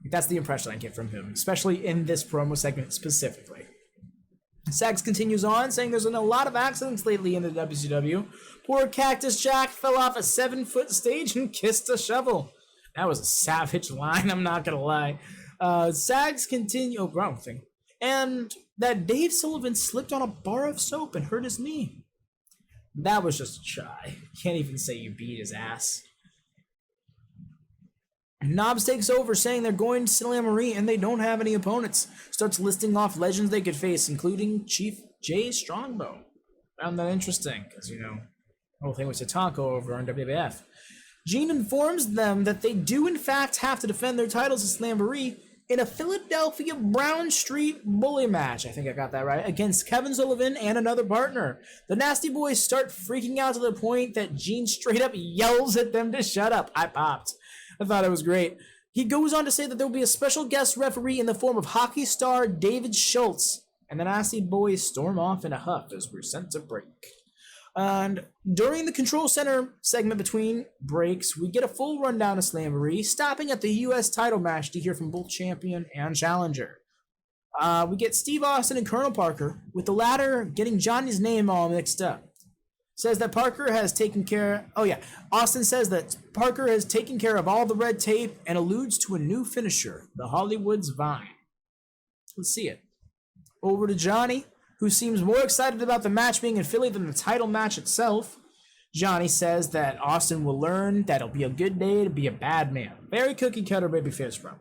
That's the impression I get from him, especially in this promo segment specifically. Sags continues on, saying there's been a lot of accidents lately in the WCW. Poor Cactus Jack fell off a 7-foot stage and kissed a shovel. That was a savage line, I'm not gonna lie. Sags continue, wrong thing. And that Dave Sullivan slipped on a bar of soap and hurt his knee. That was just a try. Can't even say you beat his ass. Knobs takes over, saying they're going to Slamboree and they don't have any opponents. Starts listing off legends they could face, including Chief Jay Strongbow. Found that interesting, because, you know, the whole thing was Tatanka over on WWF. Gene informs them that they do, in fact, have to defend their titles at Slamboree in a Philadelphia Brown Street bully match, I think I got that right, against Kevin Sullivan and another partner. The Nasty Boys start freaking out to the point that Gene straight up yells at them to shut up. I popped. I thought it was great. He goes on to say that there will be a special guest referee in the form of hockey star David Schultz, and the Nasty Boys storm off in a huff as we're sent to break. And during the Control Center segment between breaks, we get a full rundown of Slamboree, stopping at the U.S. title match to hear from both champion and challenger. We get Steve Austin and Colonel Parker, with the latter getting Johnny's name all mixed up. Says that Parker has taken care... Austin says that Parker has taken care of all the red tape and alludes to a new finisher, the Hollywood's Vine. Let's see it. Over to Johnny, who seems more excited about the match being in Philly than the title match itself. Johnny says that Austin will learn that it'll be a good day to be a bad man. Very cookie-cutter babyface promo.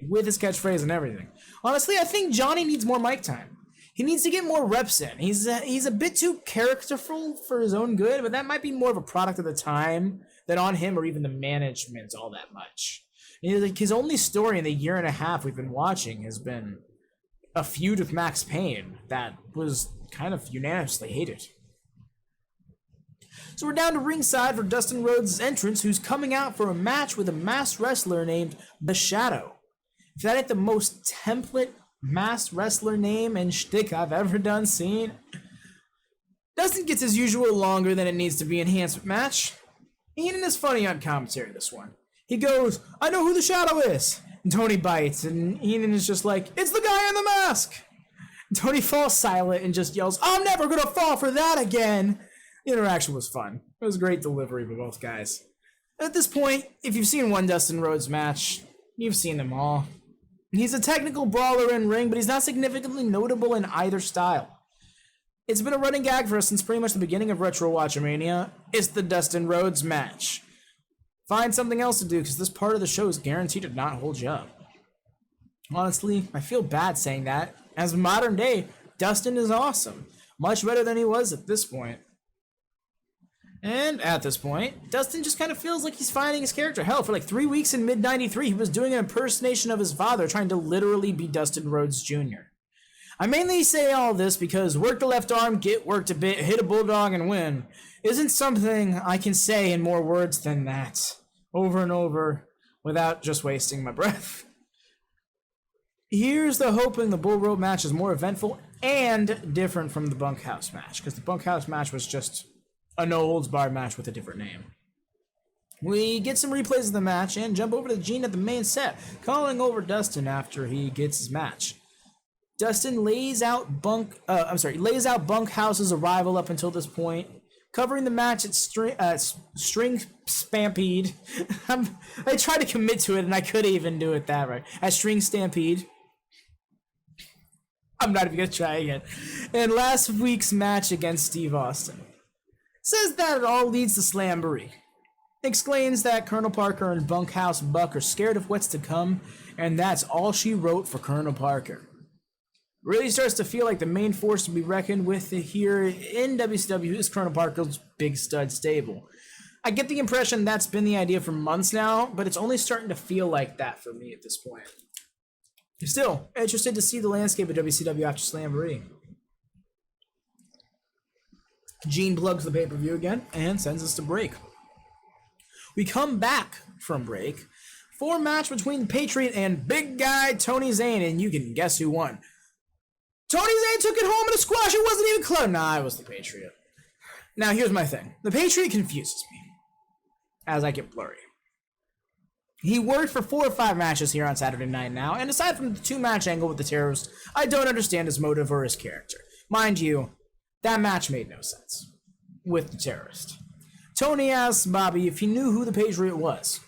With his catchphrase and everything. Honestly, I think Johnny needs more mic time. He needs to get more reps in. He's a bit too characterful for his own good, but that might be more of a product of the time than on him or even the management all that much. His only story in the year and a half we've been watching has been a feud with Max Payne that was kind of unanimously hated. So we're down to ringside for Dustin Rhodes' entrance, who's coming out for a match with a masked wrestler named The Shadow. If that ain't the most template masked wrestler name and shtick I've ever seen. Dustin gets his usual longer than it needs to be enhancement match. Heenan is funny on commentary this one. He goes, I know who the Shadow is. And Tony bites, and Heenan is just like, it's the guy in the mask. And Tony falls silent and just yells, I'm never gonna fall for that again. The interaction was fun. It was a great delivery by both guys. At this point, if you've seen one Dustin Rhodes match, you've seen them all. He's a technical brawler in ring, but he's not significantly notable in either style. It's been a running gag for us since pretty much the beginning of Retro WatchaMania. It's the Dustin Rhodes match. find something else to do because this part of the show is guaranteed to not hold you up. Honestly, I feel bad saying that, as modern day, Dustin is awesome. Much better than he was at this point. And at this point, Dustin just kind of feels like he's finding his character. Hell, for like 3 weeks in mid-93, he was doing an impersonation of his father, trying to literally be Dustin Rhodes Jr. I mainly say all this because work the left arm, get worked a bit, hit a bulldog, and win isn't something I can say in more words than that, over and over, without just wasting my breath. Here's the hoping the Bull Rope match is more eventful and different from the Bunkhouse match, because the Bunkhouse match was just a no-holds-barred match with a different name. We get some replays of the match and jump over to Gene at the main set, calling over Dustin after he gets his match. Dustin lays out Bunkhouse's arrival up until this point, covering the match at String Stampede. I tried to commit to it and I couldn't even do it that right. At String Stampede. I'm not even going to try again. And last week's match against Steve Austin. Says that it all leads to Slamboree. Explains that Colonel Parker and Bunkhouse Buck are scared of what's to come, and that's all she wrote for Colonel Parker. Really starts to feel like the main force to be reckoned with here in WCW is Colonel Parker's Big Stud stable. I get the impression that's been the idea for months now, but it's only starting to feel like that for me at this point. Still, interested to see the landscape of WCW after Slamboree. Gene plugs the pay-per-view again and sends us to break. We come back from break for a match between the Patriot and big guy Tony Zane, and you can guess who won. Tony Zane took it home in a squash. It wasn't even close. Nah, it was the Patriot. Now, here's my thing. The Patriot confuses me as I get blurry. He worked for 4 or 5 matches here on Saturday Night now, and aside from the 2-match angle with the Terrace, I don't understand his motive or his character. Mind you, that match made no sense with the Terrorist. Tony asked Bobby if he knew who the Patriot was.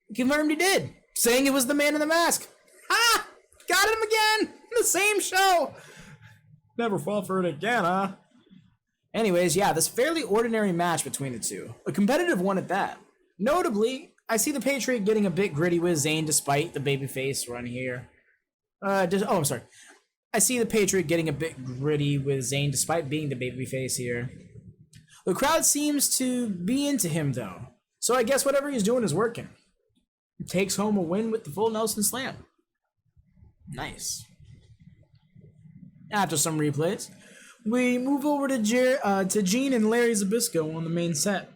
He confirmed he did, saying it was the man in the mask. Ha! Got him again! In the same show! Never fall for it again, huh? Anyways, yeah, this fairly ordinary match between the two. A competitive one at that. Notably, I see the Patriot getting a bit gritty with Zane despite the babyface run here. I'm sorry. I see the Patriot getting a bit gritty with Zane despite being the babyface here. The crowd seems to be into him though, so I guess whatever he's doing is working. He takes home a win with the full Nelson Slam. Nice. After some replays, we move over to Gene and Larry Zbyszko on the main set.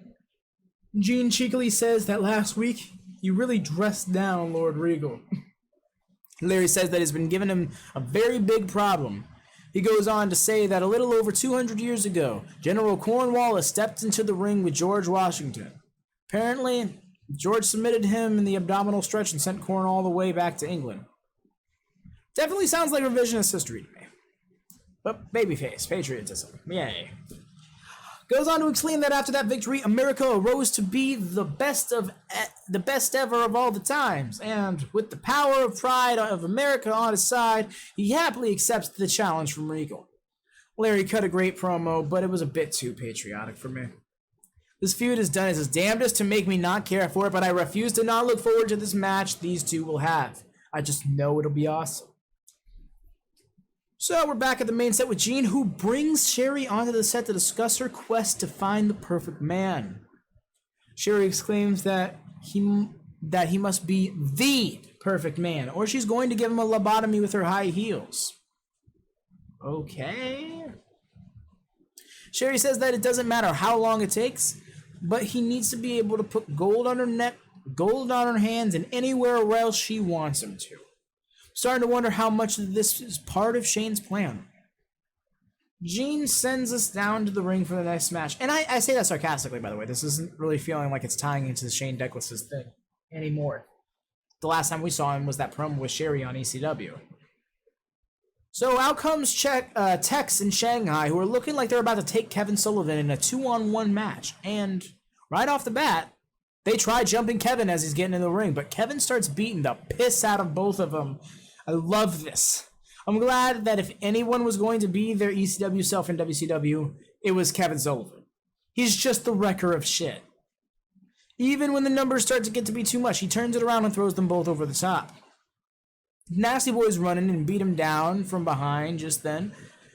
Gene cheekily says that last week, you really dressed down Lord Regal. Larry says that it's been giving him a very big problem. He goes on to say that a little over 200 years ago, General Cornwallis stepped into the ring with George Washington. Apparently, George submitted him in the abdominal stretch and sent Corn all the way back to England. Definitely sounds like revisionist history to me. But babyface, patriotism, yay. Goes on to explain that after that victory, America arose to be the best ever of all the times, and with the power of pride of America on his side, he happily accepts the challenge from Regal. Larry cut a great promo, but it was a bit too patriotic for me. This feud has done his damnedest to make me not care for it, but I refuse to not look forward to this match these two will have. I just know it'll be awesome. So we're back at the main set with Gene, who brings Sherry onto the set to discuss her quest to find the perfect man. Sherry exclaims that he must be the perfect man, or she's going to give him a lobotomy with her high heels. Okay. Sherry says that it doesn't matter how long it takes, but he needs to be able to put gold on her neck, gold on her hands, and anywhere else she wants him to. Starting to wonder how much of this is part of Shane's plan. Gene sends us down to the ring for the next match. And I say that sarcastically, by the way. This isn't really feeling like it's tying into Shane Douglas's thing anymore. The last time we saw him was that promo with Sherry on ECW. So out comes Tex and Shanghai, who are looking like they're about to take Kevin Sullivan in a 2-on-1 match. And right off the bat, they try jumping Kevin as he's getting in the ring, but Kevin starts beating the piss out of both of them. I love this. I'm glad that if anyone was going to be their ECW self in WCW, it was Kevin Sullivan. He's just the wrecker of shit. Even when the numbers start to get to be too much, he turns it around and throws them both over the top. Nasty Boys run in and beat him down from behind just then,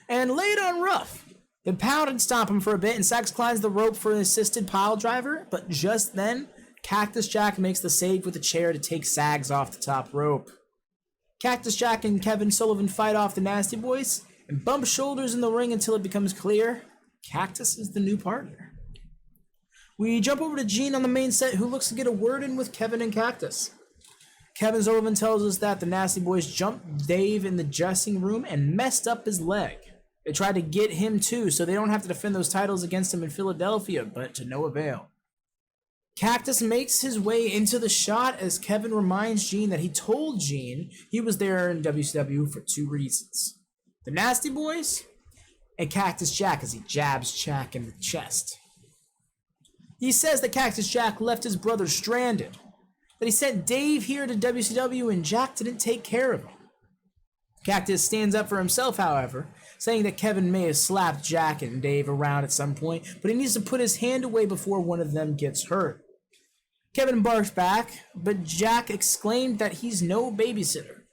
and lay it on rough. They pound and stomp him for a bit, and Sax climbs the rope for an assisted pile driver, but just then, Cactus Jack makes the save with a chair to take Sags off the top rope. Cactus Jack and Kevin Sullivan fight off the Nasty Boys, and bump shoulders in the ring until it becomes clear Cactus is the new partner. We jump over to Gene on the main set, who looks to get a word in with Kevin and Cactus. Kevin Sullivan tells us that the Nasty Boys jumped Dave in the dressing room and messed up his leg. They tried to get him too, so they don't have to defend those titles against him in Philadelphia, but to no avail. Cactus makes his way into the shot as Kevin reminds Gene that he told Gene he was there in WCW for two reasons. The Nasty Boys and Cactus Jack as he jabs Jack in the chest. He says that Cactus Jack left his brother stranded, that he sent Dave here to WCW and Jack didn't take care of him. Cactus stands up for himself, however, saying that Kevin may have slapped Jack and Dave around at some point, but he needs to put his hand away before one of them gets hurt. Kevin barks back, but Jack exclaimed that he's no babysitter.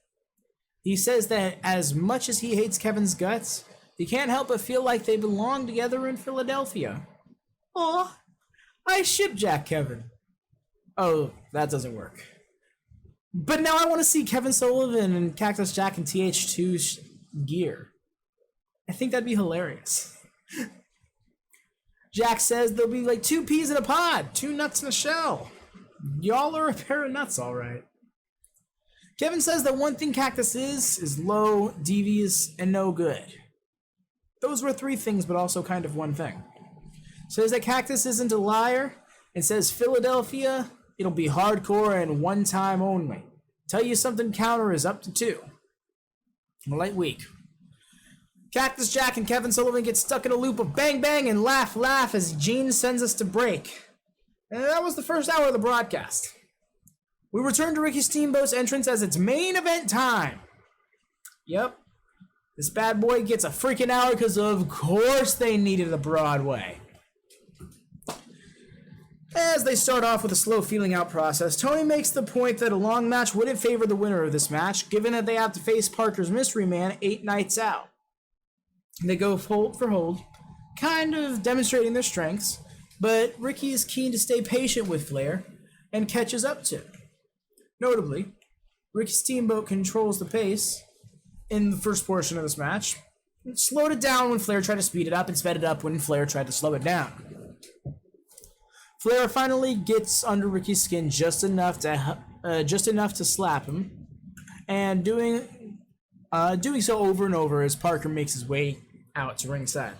He says that as much as he hates Kevin's guts, he can't help but feel like they belong together in Philadelphia. Aw, I ship Jack Kevin. Oh, that doesn't work. But now I want to see Kevin Sullivan and Cactus Jack in TH2's gear. I think that'd be hilarious. Jack says there'll be like 2 peas in a pod, 2 nuts in a shell. Y'all are a pair of nuts, all right. Kevin says that one thing Cactus is low, devious, and no good. Those were 3 things, but also kind of one thing. Says that Cactus isn't a liar, and says Philadelphia, it'll be hardcore and one time only. Tell you something counter is up to 2. A light week. Cactus Jack and Kevin Sullivan get stuck in a loop of bang bang and laugh laugh as Gene sends us to break. And that was the first hour of the broadcast. We return to Ricky Steamboat's entrance as it's main event time. Yep. This bad boy gets a freaking hour because of course they needed a Broadway. As they start off with a slow feeling out process, Tony makes the point that a long match wouldn't favor the winner of this match, given that they have to face Parker's Mystery Man 8 nights out. They go hold for hold, kind of demonstrating their strengths, but Ricky is keen to stay patient with Flair and catches up to him. Notably, Ricky Steamboat controls the pace in the first portion of this match, slowed it down when Flair tried to speed it up, and sped it up when Flair tried to slow it down. Flair finally gets under Ricky's skin just enough to slap him, and doing so over and over as Parker makes his way out to ringside.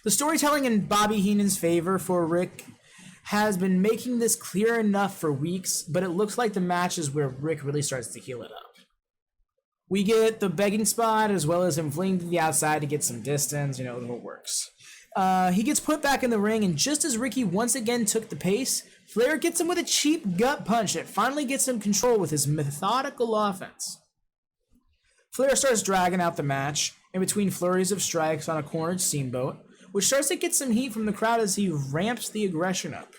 The storytelling in Bobby Heenan's favor for Rick has been making this clear enough for weeks, but it looks like the match is where Rick really starts to heal it up. We get the begging spot as well as him fleeing to the outside to get some distance, it works. He gets put back in the ring, and just as Ricky once again took the pace, Flair gets him with a cheap gut punch that finally gets him control with his methodical offense. Flair starts dragging out the match in between flurries of strikes on a cornered Steamboat, which starts to get some heat from the crowd as he ramps the aggression up.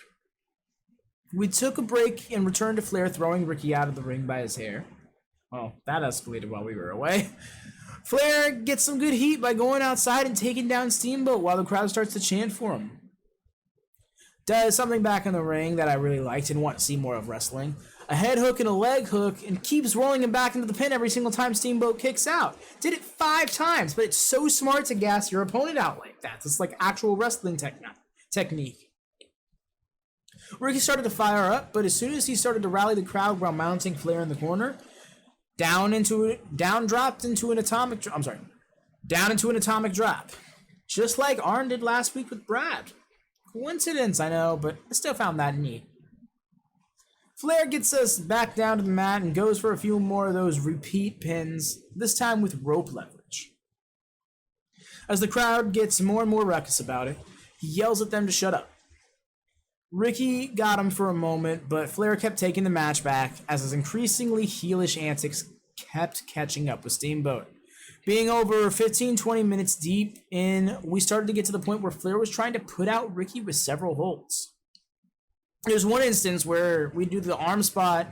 We took a break and returned to Flair throwing Ricky out of the ring by his hair. Well, that escalated while we were away. Flair gets some good heat by going outside and taking down Steamboat while the crowd starts to chant for him. Does something back in the ring that I really liked and want to see more of wrestling. A head hook and a leg hook, and keeps rolling him back into the pin every single time Steamboat kicks out. Did it 5 times, but it's so smart to gas your opponent out like that. It's like actual wrestling technique. Ricky started to fire up, but as soon as he started to rally the crowd while mounting Flair in the corner, down into an atomic drop. Just like Arn did last week with Brad. Coincidence, I know, but I still found that neat. Flair gets us back down to the mat and goes for a few more of those repeat pins, this time with rope leverage. As the crowd gets more and more ruckus about it, he yells at them to shut up. Ricky got him for a moment, but Flair kept taking the match back as his increasingly heelish antics kept catching up with Steamboat. Being over 15-20 minutes deep in, we started to get to the point where Flair was trying to put out Ricky with several holds. There's one instance where we do the arm spot.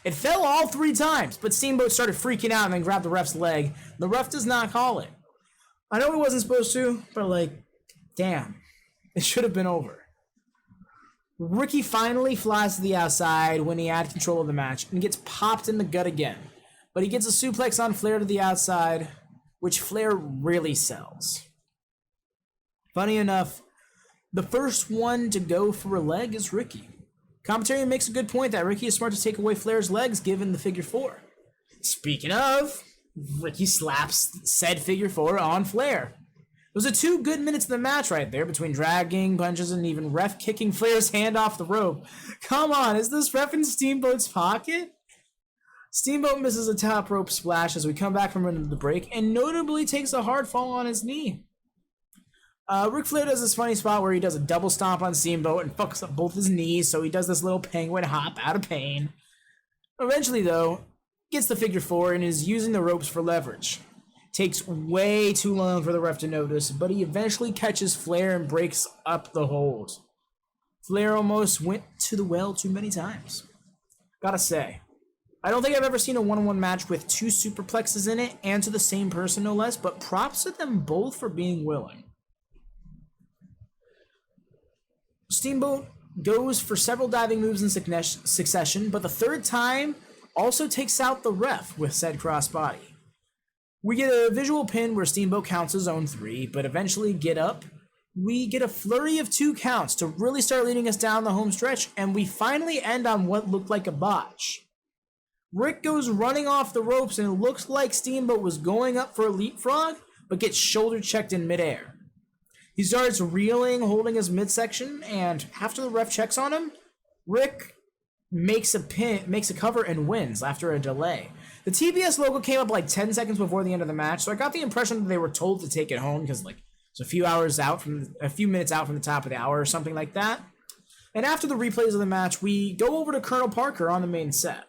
It fell all 3 times, but Steamboat started freaking out and then grabbed the ref's leg. The ref does not call it. I know he wasn't supposed to, but like, damn. It should have been over. Ricky finally flies to the outside when he had control of the match and gets popped in the gut again. But he gets a suplex on Flair to the outside, which Flair really sells. Funny enough, the first one to go for a leg is Ricky. Commentary makes a good point that Ricky is smart to take away Flair's legs given the figure 4. Speaking of, Ricky slaps said figure 4 on Flair. It was a 2 good minutes of the match right there between dragging punches and even ref kicking Flair's hand off the rope. Come on, is this ref in Steamboat's pocket? Steamboat misses a top rope splash as we come back from the break and notably takes a hard fall on his knee. Ric Flair does this funny spot where he does a double stomp on Steamboat and fucks up both his knees, so he does this little penguin hop out of pain. Eventually, though, gets the figure 4 and is using the ropes for leverage. Takes way too long for the ref to notice, but he eventually catches Flair and breaks up the hold. Flair almost went to the well too many times. Gotta say, I don't think I've ever seen a one-on-one match with 2 superplexes in it and to the same person, no less, but props to them both for being willing. Steamboat goes for several diving moves in succession, but the 3rd time also takes out the ref with said crossbody. We get a visual pin where Steamboat counts his own 3, but eventually get up. We get a flurry of 2 counts to really start leading us down the home stretch, and we finally end on what looked like a botch. Rick goes running off the ropes, and it looks like Steamboat was going up for a leapfrog, but gets shoulder checked in midair. He starts reeling, holding his midsection, and after the ref checks on him, Rick makes a cover and wins after a delay. The TBS logo came up like 10 seconds before the end of the match, so I got the impression that they were told to take it home because like it's a few minutes out from the top of the hour or something like that. And after the replays of the match, we go over to Colonel Parker on the main set.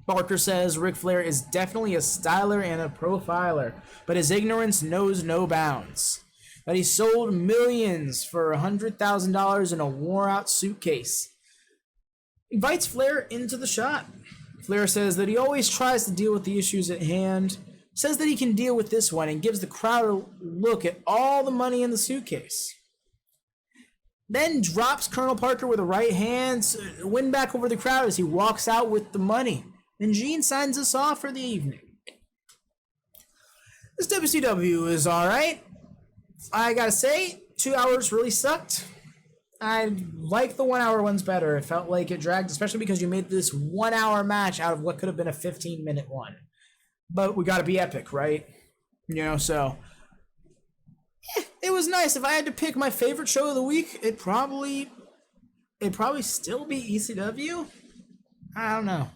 Parker says Ric Flair is definitely a styler and a profiler, but his ignorance knows no bounds. That he sold millions for $100,000 in a wore-out suitcase. Invites Flair into the shot. Flair says that he always tries to deal with the issues at hand, says that he can deal with this one, and gives the crowd a look at all the money in the suitcase. Then drops Colonel Parker with a right hand, win back over the crowd as he walks out with the money. And Gene signs us off for the evening. This WCW is alright. I gotta say, 2 hours really sucked. I like the 1 hour ones better. It felt like it dragged, especially because you made this 1 hour match out of what could have been a 15-minute one. But we gotta be epic, right? You know, so it was nice. If I had to pick my favorite show of the week, it'd probably still be ECW. I don't know.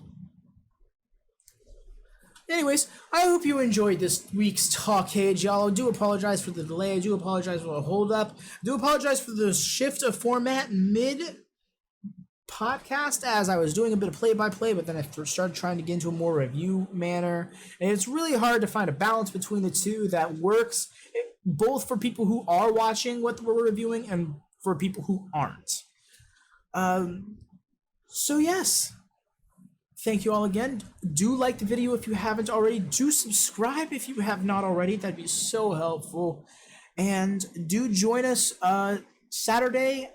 Anyways, I hope you enjoyed this week's Talkkcade, y'all. I do apologize for the delay. I do apologize for the hold-up. I do apologize for the shift of format mid-podcast as I was doing a bit of play-by-play, but then I started trying to get into a more review manner. And it's really hard to find a balance between the two that works, both for people who are watching what we're reviewing and for people who aren't. So yes. Thank you all again. Do like the video if you haven't already. Do subscribe if you have not already. That'd be so helpful. And do join us Saturday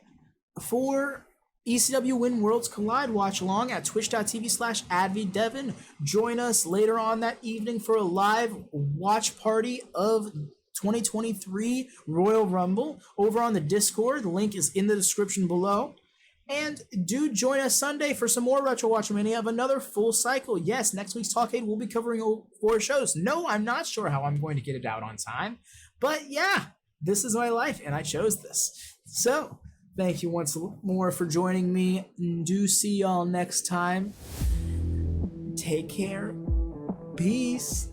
for ECW Win Worlds Collide watch along at twitch.tv/AdvyDeven. Join us later on that evening for a live watch party of 2023 Royal Rumble over on the Discord. The link is in the description below. And do join us Sunday for some more Retro WatchaMania of another full cycle. Yes, next week's Talkkcade will be covering 4 shows. No, I'm not sure how I'm going to get it out on time. But yeah, this is my life, and I chose this. So, thank you once more for joining me. Do see y'all next time. Take care. Peace.